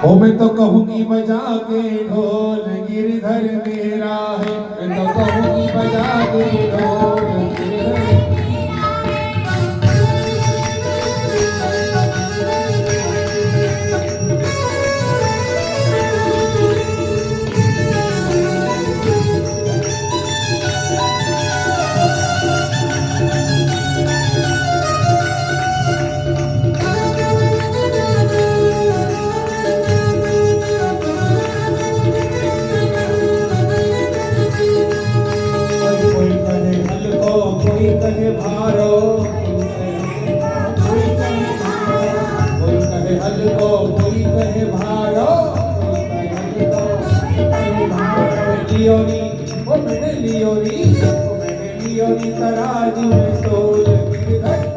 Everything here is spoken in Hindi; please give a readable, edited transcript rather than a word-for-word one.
ओ मैं तो कहूँगी बजा के ढोल गिरधर मेरा है, मैं तो कहूँगी बजा के ढोल गिरधर। कोई कहे भारो, कोई कहे हलको, कोई कहे भारो, लियोनी, ओ मैंने लियोनी, ओ मैंने लियोनी तराजू में तोल गिरधर।